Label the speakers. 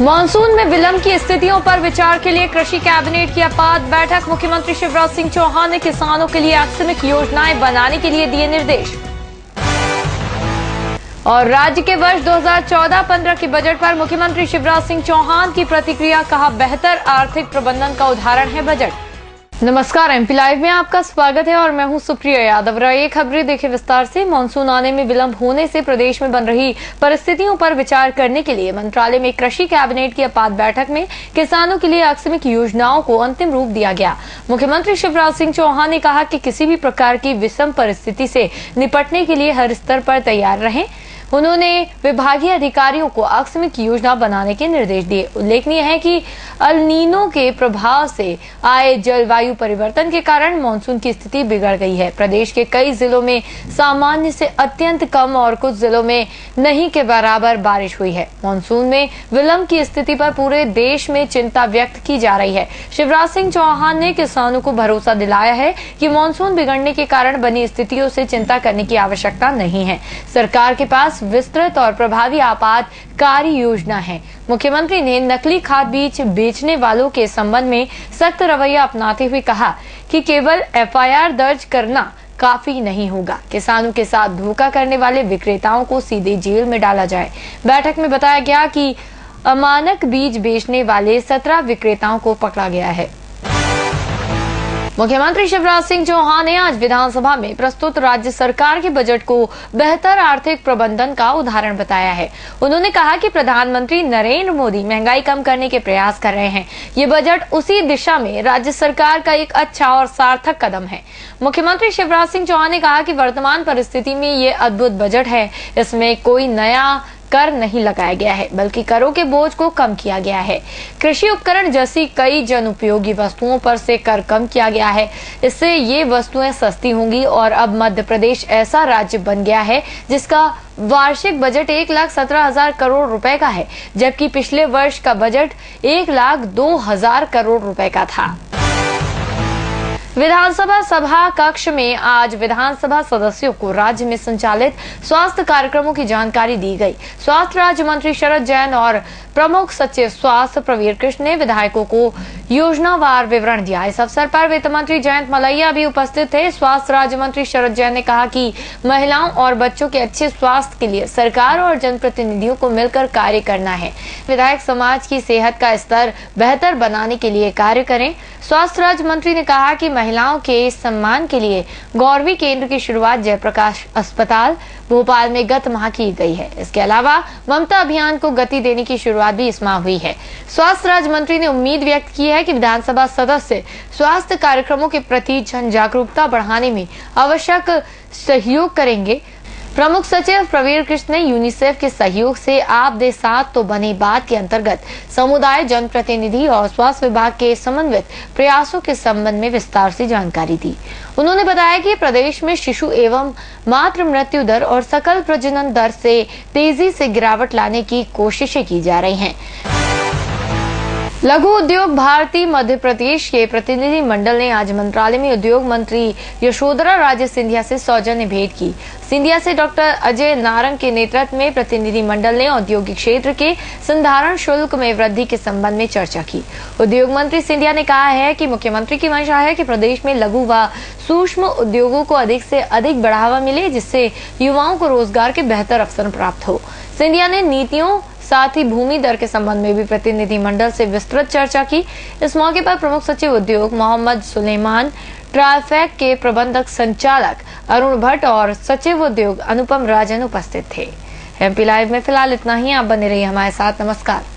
Speaker 1: Monsoon में विलंब की स्थितियों पर विचार के लिए कृषि कैबिनेट की आपात बैठक। मुख्यमंत्री शिवराज सिंह चौहान ने किसानों के लिए आकस्मिक योजनाएं बनाने के लिए दिए निर्देश। और राज्य के वर्ष 2014-15 के बजट पर मुख्यमंत्री शिवराज सिंह चौहान की प्रतिक्रिया, कहा बेहतर आर्थिक प्रबंधन का उदाहरण है बजट। नमस्कार, एमपी लाइव में आपका स्वागत है और मैं हूं सुप्रिया यादव। ये खबरें देखें विस्तार से। मानसून आने में विलंब होने से प्रदेश में बन रही परिस्थितियों पर विचार करने के लिए मंत्रालय में कृषि कैबिनेट की आपात बैठक में किसानों के लिए आकस्मिक योजनाओं को अंतिम रूप दिया गया। मुख्यमंत्री शिवराज सिंह चौहान ने कहा कि किसी भी प्रकार की विषम परिस्थिति से निपटने के लिए हर स्तर पर तैयार रहें। उन्होंने विभागीय अधिकारियों को आकस्मिक योजना बनाने के निर्देश दिए। उल्लेखनीय है कि अल नीनो के प्रभाव से आए जलवायु परिवर्तन के कारण मानसून की स्थिति बिगड़ गई है। प्रदेश के कई जिलों में सामान्य से अत्यंत कम और कुछ जिलों में नहीं के बराबर बारिश हुई है। मानसून में विलंब की स्थिति पर पूरे देश में चिंता व्यक्त की जा रही है। शिवराज सिंह चौहान ने किसानों को भरोसा दिलाया है कि मानसून बिगड़ने के कारण बनी स्थितियों से चिंता करने की आवश्यकता नहीं है। सरकार के पास विस्तृत और प्रभावी आपात कार्य योजना है। मुख्यमंत्री ने नकली खाद बीज बेचने वालों के संबंध में सख्त रवैया अपनाते हुए कहा कि केवल एफआईआर दर्ज करना काफी नहीं होगा। किसानों के साथ धोखा करने वाले विक्रेताओं को सीधे जेल में डाला जाए। बैठक में बताया गया कि अमानक बीज बेचने वाले 17 विक्रेताओं को पकड़ा गया है। मुख्यमंत्री शिवराज सिंह चौहान ने आज विधानसभा में प्रस्तुत राज्य सरकार के बजट को बेहतर आर्थिक प्रबंधन का उदाहरण बताया है। उन्होंने कहा कि प्रधानमंत्री नरेंद्र मोदी महंगाई कम करने के प्रयास कर रहे हैं। ये बजट उसी दिशा में राज्य सरकार का एक अच्छा और सार्थक कदम है। मुख्यमंत्री शिवराज सिंह चौहान ने कहा कि वर्तमान परिस्थिति में ये अद्भुत बजट है। इसमें कोई नया कर नहीं लगाया गया है, बल्कि करों के बोझ को कम किया गया है। कृषि उपकरण जैसी कई जन उपयोगी वस्तुओं पर से कर कम किया गया है। इससे ये वस्तुएं सस्ती होंगी और अब मध्य प्रदेश ऐसा राज्य बन गया है जिसका वार्षिक बजट 1,17,000 करोड़ रुपए का है, जबकि पिछले वर्ष का बजट 1,02,000 करोड़ रुपए का था। विधानसभा सभा कक्ष में आज विधानसभा सदस्यों को राज्य में संचालित स्वास्थ्य कार्यक्रमों की जानकारी दी गई। स्वास्थ्य राज्य मंत्री शरद जैन और प्रमुख सचिव स्वास्थ्य प्रवीर कृष्ण ने विधायकों को योजनावार विवरण दिया। इस अवसर पर वित्त मंत्री जयंत मलैया भी उपस्थित थे। स्वास्थ्य राज्य मंत्री शरद जैन ने कहा कि महिलाओं और बच्चों के अच्छे स्वास्थ्य के लिए सरकार और जनप्रतिनिधियों को मिलकर कार्य करना है। विधायक समाज की सेहत का स्तर बेहतर बनाने के लिए कार्य करें। स्वास्थ्य राज्य मंत्री ने कहा कि महिलाओं के सम्मान के लिए गौरवी केंद्र की शुरुआत जयप्रकाश अस्पताल भोपाल में गत माह की गई है। इसके अलावा ममता अभियान को गति देने की शुरुआत भी इस माह हुई है। स्वास्थ्य राज्य मंत्री ने उम्मीद व्यक्त की है कि विधानसभा सदस्य स्वास्थ्य कार्यक्रमों के प्रति जन जागरूकता बढ़ाने में आवश्यक सहयोग करेंगे। प्रमुख सचिव प्रवीर कृष्ण ने यूनिसेफ के सहयोग से आप दे साथ तो बने बात के अंतर्गत समुदाय, जनप्रतिनिधि और स्वास्थ्य विभाग के समन्वित प्रयासों के संबंध में विस्तार से जानकारी दी। उन्होंने बताया कि प्रदेश में शिशु एवं मातृ मृत्यु दर और सकल प्रजनन दर से तेजी से गिरावट लाने की कोशिशें की जा रही हैं। लघु उद्योग भारती मध्य प्रदेश के प्रतिनिधि मंडल ने आज मंत्रालय में उद्योग मंत्री यशोधरा राजे सिंधिया से सौजन्य भेंट की। सिंधिया से डॉक्टर अजय नारंग के नेतृत्व में प्रतिनिधि मंडल ने औद्योगिक क्षेत्र के संधारण शुल्क में वृद्धि के संबंध में चर्चा की। उद्योग मंत्री सिंधिया ने कहा है कि मुख्यमंत्री की मंशा है कि प्रदेश में लघु व सूक्ष्म उद्योगों को अधिक से अधिक बढ़ावा मिले, जिससे युवाओं को रोजगार के बेहतर अवसर प्राप्त हो। सिंधिया ने नीतियों साथ ही भूमि दर के संबंध में भी प्रतिनिधि मंडल से विस्तृत चर्चा की। इस मौके पर प्रमुख सचिव उद्योग मोहम्मद सुलेमान, ट्राइफैक के प्रबंधक संचालक अरुण भट्ट और सचिव उद्योग अनुपम राजन उपस्थित थे। एमपी लाइव में फिलहाल इतना ही। आप बने रहिए हमारे साथ। नमस्कार।